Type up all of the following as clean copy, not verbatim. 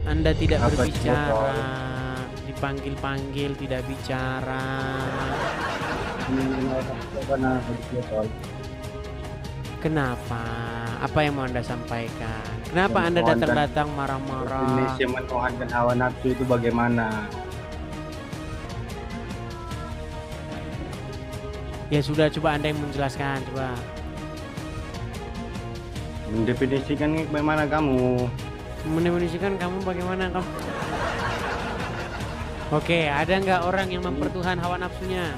Anda tidak Apa sih, berbicara, botol? dipanggil-panggil tidak bicara. Karena habis botol. Kenapa? Apa yang mau Anda sampaikan? Kenapa Anda Menuhankan- datang-datang marah-marah? Definisi menuhankan hawa nafsu itu bagaimana? Ya sudah, coba Anda yang menjelaskan, coba. Mendefinisikan bagaimana kamu? Mendefinisikan kamu bagaimana kamu? Oke, ada nggak orang yang mempertuhan hawa nafsunya?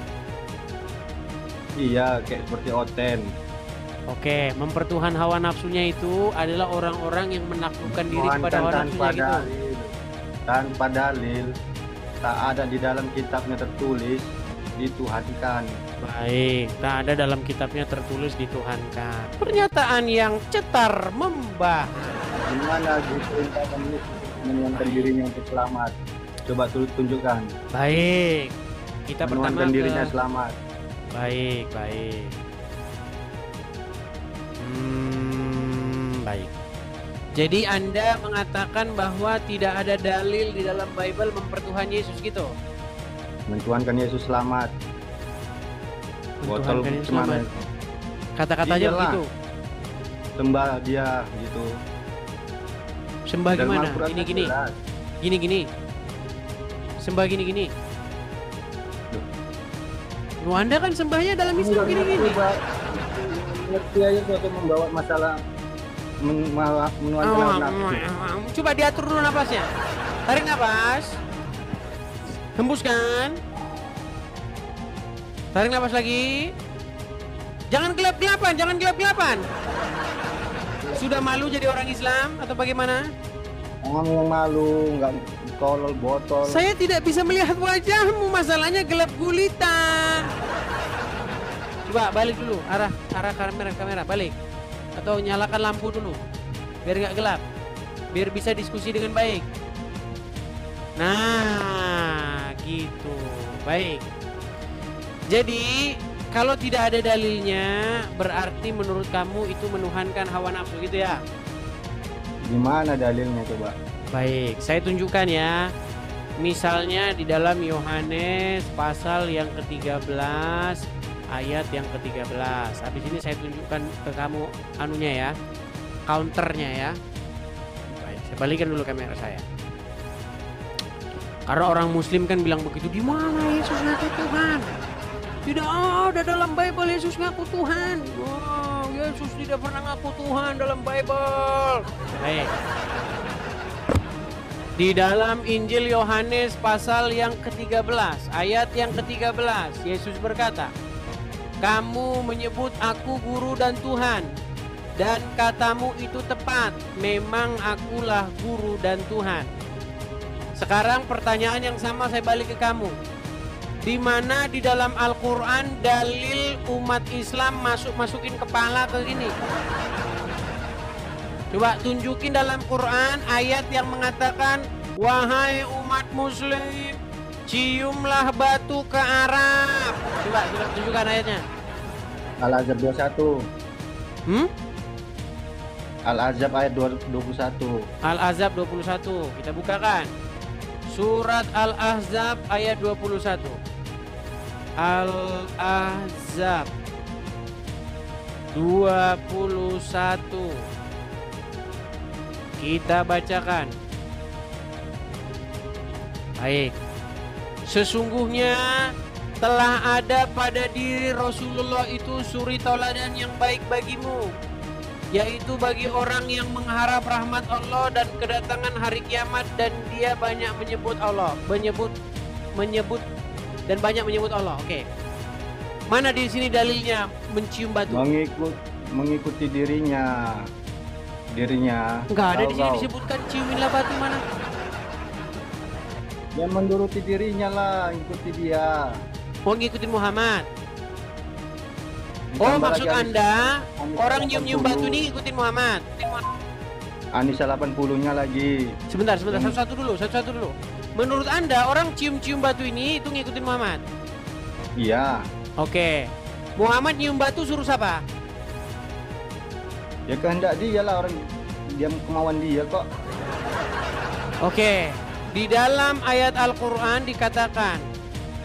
Iya, kayak seperti Oten. Oke, mempertuhan hawa nafsunya itu adalah orang-orang yang menaklukkan diri kepada hawa Menuhankan nafsunya gitu. tanpa dalil, tak ada di dalam kitabnya tertulis, dituhankan. Baik, tak ada dalam kitabnya tertulis dituhankan. Pernyataan yang cetar membahas. Gimana diperintahkan Yesus untuk menuhankan dirinya untuk selamat? Coba tunjukkan. Baik, kita pertama Menuhankan dirinya selamat. Baik. Baik. Jadi Anda mengatakan bahwa tidak ada dalil di dalam Bible mempertuhan Yesus gitu? Menuhankan Yesus selamat. Botol Mentuhankan Yesus kemana? selamat. Kata-katanya Iyalah. begitu. Sembah dia gitu. Sembah Dalam gimana? Al-Quran kan Gini. jelas. Gini. Sembah gini. Duh. Lu Anda kan sembahnya dalam Islam gini. Ngerti aja tuh atau membawa masalah menuhankan hawa nafsu. Coba diatur dulu napasnya. Tarik napas. Hembuskan. Tarik napas lagi. Jangan gelap-gelapan. Sudah malu jadi orang Islam atau bagaimana? Kamu yang malu, nggak tolol botol. Saya tidak bisa melihat wajahmu, masalahnya gelap gulita. Coba balik dulu, arah kamera balik. Atau nyalakan lampu dulu, biar nggak gelap, biar bisa diskusi dengan baik. Nah, gitu, baik. Jadi kalau tidak ada dalilnya, berarti menurut kamu itu menuhankan hawa nafsu gitu ya? Gimana dalilnya coba? Baik, saya tunjukkan ya. Misalnya di dalam Yohanes pasal yang ke-13 ayat yang ke-13. Habis ini saya tunjukkan ke kamu anunya ya, counternya ya. Baik, saya balikan dulu kamera saya. Karena orang Muslim kan bilang begitu, di mana Yesus ngaku Tuhan? Tidak ada dalam Bible Yesus ngaku Tuhan. Wow, Yesus tidak pernah ngaku Tuhan dalam Bible. Baik. Di dalam Injil Yohanes pasal yang ke-13 ayat yang ke-13, Yesus berkata, "Kamu menyebut aku guru dan Tuhan, dan katamu itu tepat, memang akulah guru dan Tuhan." Sekarang pertanyaan yang sama saya balik ke kamu. Di mana di dalam Al-Quran dalil umat Islam masukin kepala ke sini? Coba tunjukin dalam Quran ayat yang mengatakan, "Wahai umat Muslim, ciumlah batu ke Arab." Coba tunjukkan ayatnya. Al-Azab 21. Al-Azab ayat 21. Al-Ahzab 21. Kita bukakan. Surat Al-Ahzab ayat 21. Al-Ahzab 21. Kita bacakan. Baik. Sesungguhnya telah ada pada diri Rasulullah itu suri tauladan yang baik bagimu, yaitu bagi orang yang mengharap rahmat Allah dan kedatangan hari kiamat, dan dia banyak menyebut Allah, menyebut dan banyak menyebut Allah. Oke. Mana di sini dalilnya mencium batu? Mengikuti dirinya. Enggak ada di sini Tahu. disebutkan ciuminlah batu, mana? Ya menuruti dirinya lah, ikuti dia. Mau ngikutin Muhammad. Ditambah Maksud lagi Anda Anisa orang nyium-nyium 80. batu ini ngikutin Muhammad. Anisa 80-nya lagi. Sebentar, satu-satu dulu. Menurut Anda orang cium-cium batu ini itu ngikutin Muhammad? Iya. Oke. Muhammad nyium batu suruh siapa? Ya kehendak dia lah, orang dia kemauan dia kok. Oke, di dalam ayat Al-Quran dikatakan,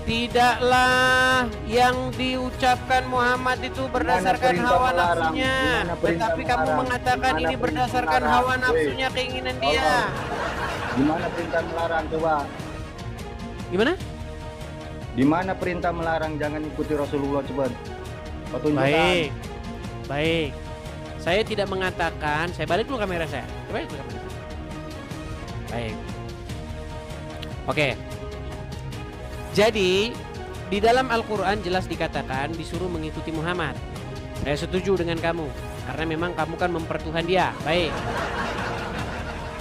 tidaklah yang diucapkan Muhammad itu berdasarkan hawa nafsunya, tetapi kamu mengatakan ini berdasarkan hawa nafsunya, keinginan dia. Gimana perintah melarang coba? Gimana? Di mana perintah melarang jangan ikuti Rasulullah coba? Baik, baik. Saya tidak mengatakan. Saya balik dulu kamera saya. Balik dulu kamera saya. Baik. Oke. Jadi di dalam Al-Quran jelas dikatakan disuruh mengikuti Muhammad. Saya setuju dengan kamu karena memang kamu kan mempertuhan dia. Baik.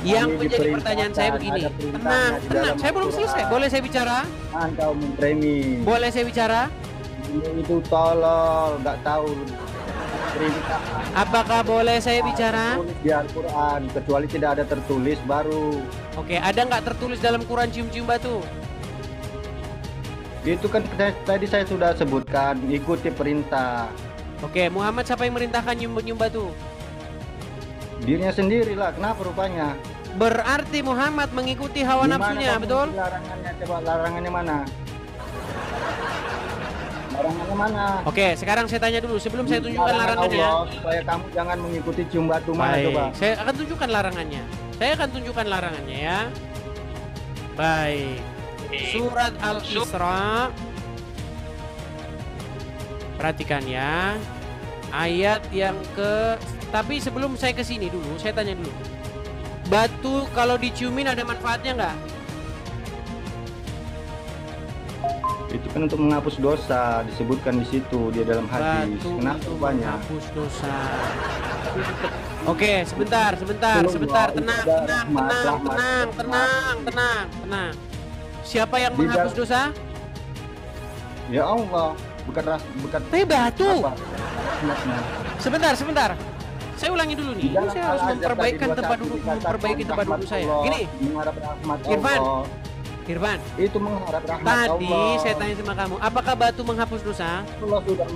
Yang menjadi pertanyaan saya begini. Tenang, tenang. Saya belum selesai. Boleh saya bicara? Kau mempremi. Boleh saya bicara? Itu tolol, nggak tahu perintah. Apakah boleh saya bicara? Tertulis di Al-Quran, kecuali tidak ada tertulis baru. Oke, ada nggak tertulis dalam Quran cium-cium batu? Itu kan tadi saya sudah sebutkan, ikuti perintah. Oke, Muhammad siapa yang merintahkan nyium batu? Dirinya sendirilah, kenapa rupanya? Berarti Muhammad mengikuti hawa nafsunya, betul? Larangannya, coba larangannya mana? Larangannya mana? Oke, sekarang saya tanya dulu sebelum saya tunjukkan larangannya. Allah, supaya kamu jangan mengikuti cium batu mana coba? Saya akan tunjukkan larangannya. Saya akan tunjukkan larangannya ya. Baik. Surat Al-Isra. Perhatikan ya. Ayat yang ke. Tapi sebelum saya ke sini dulu, saya tanya dulu. Batu kalau diciumin ada manfaatnya nggak? Itu kan untuk menghapus dosa, disebutkan di situ dia dalam hadis. Batu kenapa untuk banyak? menghapus dosa. Oke, sebentar. Tenang. Siapa yang menghapus dosa? Ya Allah, bukan. Tapi batu. Apa? Sebentar. Saya ulangi dulu nih. Saya harus memperbaiki tempat duduk saya. Gini, Irfan. Itu mengharap rahmat Tadi Allah. saya tanya sama kamu, apakah batu menghapus dosa? Allah sudah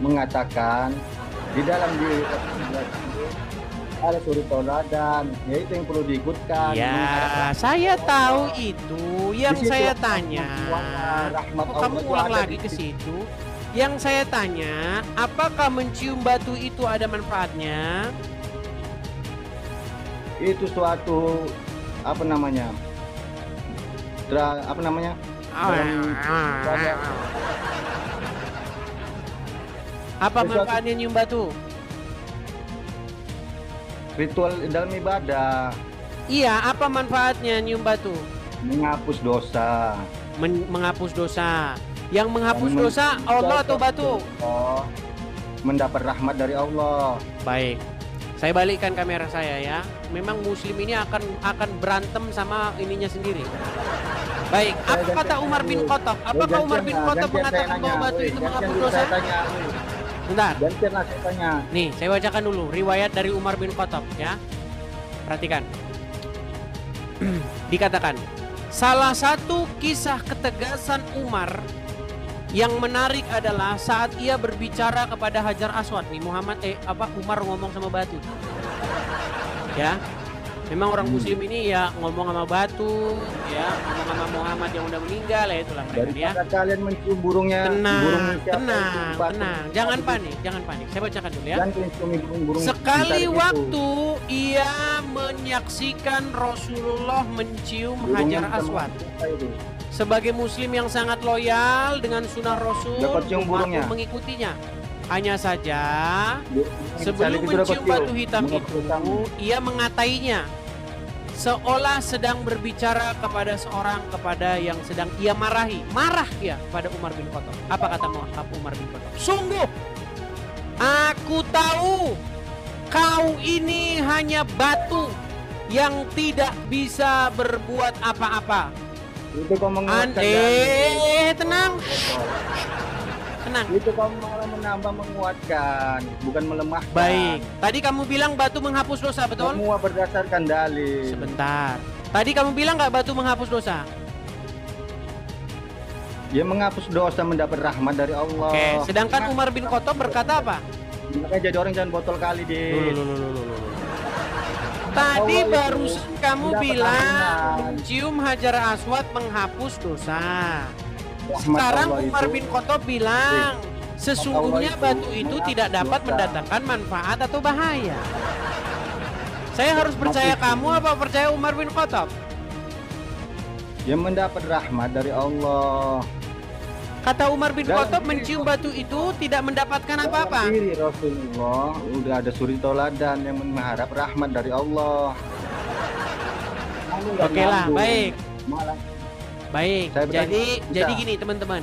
mengatakan di dalam diri ada suri toladan, yaitu yang perlu diikutkan. Ya, saya tahu itu. Yang saya tanya, kamu ulang lagi ke situ. Yang saya tanya, apakah mencium batu itu ada manfaatnya? Itu suatu apa namanya? Apa manfaatnya nyium batu? Ritual dalam ibadah. Iya, apa manfaatnya nyium batu? Menghapus dosa. Menghapus dosa. Yang menghapus dosa Allah atau batu? Oh, mendapat rahmat dari Allah. Baik. Saya balikkan kamera saya ya. Memang muslim ini akan berantem sama ininya sendiri. Baik, apa kata Umar bin Khattab? Apakah Umar bin Khattab mengatakan bahwa batu itu menghapus dosa? Bentar. Gantianlah saya tanya. Nih, saya bacakan dulu riwayat dari Umar bin Khattab ya. Perhatikan. Dikatakan, salah satu kisah ketegasan Umar yang menarik adalah saat ia berbicara kepada Hajar Aswad nih, Umar ngomong sama batu. Ya. Memang orang muslim ini ya ngomong sama batu, ya ngomong sama Muhammad yang udah meninggal, ya itulah mereka ya. Kalian mencium burungnya. Tenang. Jangan panik. Saya bacakan dulu ya. Burung sekali waktu ia menyaksikan Rasulullah mencium Hajar Aswad. Sebagai muslim yang sangat loyal dengan sunnah Rasul, Umar mengikutinya. Hanya saja sebelum mencium batu hitam itu, ia mengatainya seolah sedang berbicara kepada yang sedang ia marahi. Marah dia pada Umar bin Khattab. Apa kata Umar bin Khattab? Sungguh, aku tahu kau ini hanya batu yang tidak bisa berbuat apa-apa. Itu kau menguatkan. Tenang. Itu kamu malah menambah menguatkan, bukan melemahkan. Baik. Tadi kamu bilang batu menghapus dosa, betul? Semua berdasarkan dalil. Sebentar. Tadi kamu bilang nggak batu menghapus dosa? Dia menghapus dosa, mendapat rahmat dari Allah. Oke. Sedangkan Umar bin Khattab berkata apa? Makanya jadi orang jangan botol kali deh. Tadi Allah itu barusan kamu mendapat bilang ampunan. mencium Hajar Aswad menghapus dosa. Rahmat Sekarang Allah Umar itu- bin Khattab bilang sesungguhnya Allah itu batu itu menghapus tidak dapat dosa. mendatangkan manfaat atau bahaya. Saya harus percaya Maksudnya- kamu apa percaya Umar bin Khattab? Dia mendapat rahmat dari Allah. Kata Umar bin Dalam Khattab diri mencium batu itu tidak mendapatkan apa-apa. Dalam diri Rasulullah udah ada suri toladan yang mengharap rahmat dari Allah. Kamu nggak Oke lah, nyambung. baik. Malah Baik. Saya bertanya, Jadi bisa? gini teman-teman.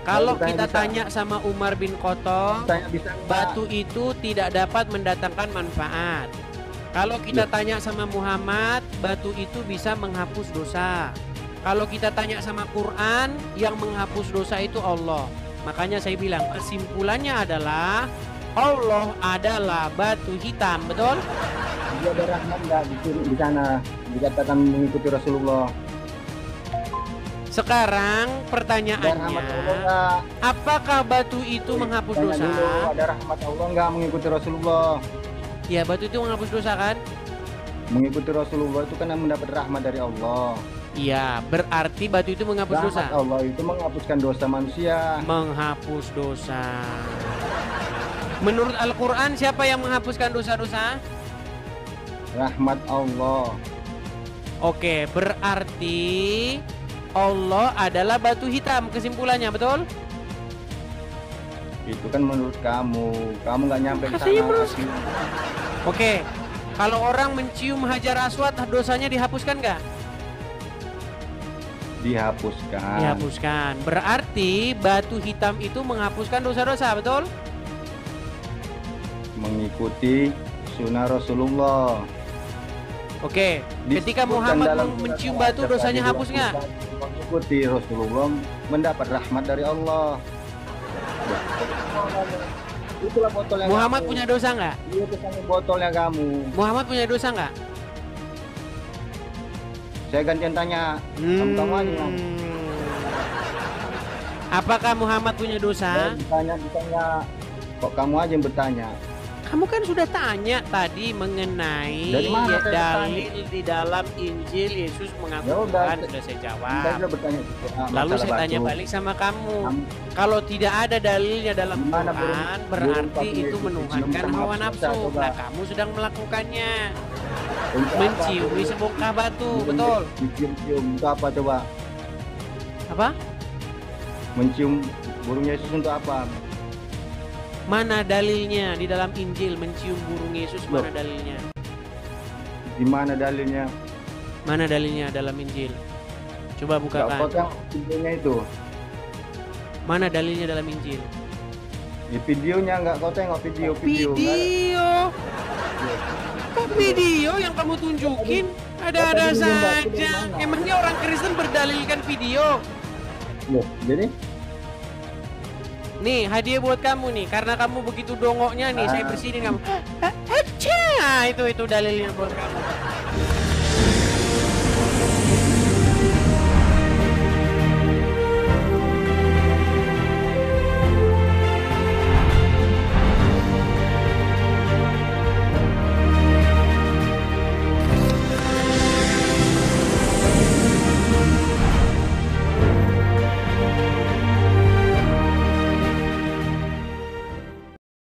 Kalau bertanya, kita bisa? tanya sama Umar bin Khattab, tanya bisa nggak? batu itu tidak dapat mendatangkan manfaat. Kalau kita Ya. tanya sama Muhammad, batu itu bisa menghapus dosa. Kalau kita tanya sama Quran, yang menghapus dosa itu Allah. Makanya saya bilang kesimpulannya adalah Allah adalah batu hitam, betul? Dia ada rahmat nggak di sana dikatakan mengikuti Rasulullah. Sekarang Ada rahmat pertanyaannya, Allah nggak? apakah batu itu menghapus Tanya dosa? dulu, ada rahmat Allah nggak mengikuti Rasulullah? Ya, batu itu menghapus dosa kan? Mengikuti Rasulullah itu kan mendapat rahmat dari Allah. Iya, berarti batu itu menghapus dosa. Rahmat Allah itu menghapuskan dosa manusia. Menghapus dosa. Menurut Al-Quran, siapa yang menghapuskan dosa-dosa? Rahmat Allah. Oke, berarti Allah adalah batu hitam. Kesimpulannya, betul? Itu kan menurut kamu. Kamu nggak nyampe ke Katanya sana. menurut- Oke, kalau orang mencium Hajar Aswad, dosanya dihapuskan nggak? Dihapuskan. Dihapuskan. Berarti batu hitam itu menghapuskan dosa-dosa, betul? Mengikuti sunnah Rasulullah. Oke, ketika Disebutkan Muhammad dalam mencium surat batu, Al-Baqarah dosanya ayat hapus nggak? 21, mengikuti Rasulullah mendapat rahmat dari Allah. Itulah botol yang Muhammad kamu. punya dosa nggak? Iya, kesana botolnya kamu. Muhammad punya dosa nggak? Saya gantian tanya. Kamu aja yang Apakah Muhammad punya dosa? bertanya. Kok kamu aja yang bertanya? Kamu kan sudah tanya tadi mengenai Dari mana saya dalil di dalam Injil Yesus mengaku Ya udah, Tuhan. Sudah saya Saya jawab. sudah bertanya juga, Lalu masalah saya tanya batu. balik sama kamu. Kamu- Kalau tidak ada dalilnya dalam Gimana Quran, burung berarti pakai itu itu menuhankan dicium hawa sama nafsu. kita, coba. Nah, kamu sedang melakukannya. Untuk apa? Menciumi sebongkah batu, betul? Mencium untuk apa coba? Apa? Mencium burung Yesus untuk apa? Mana dalilnya di dalam Injil mencium burung Yesus? Mana dalilnya? Di mana dalilnya? Mana dalilnya dalam Injil? Coba Kau bukakan. yang videonya itu. Mana dalilnya dalam Injil? Di videonya nggak kau tengok video nggak ada. Video. Kok video yang kamu tunjukin? Ada-ada Tadi saja. dari mana? Emangnya orang Kristen berdalilkan video? Loh, jadi Nih, hadiah buat kamu nih. Karena kamu begitu dongoknya nih, saya bersihin kamu. Acha, itu dalilnya buat kamu.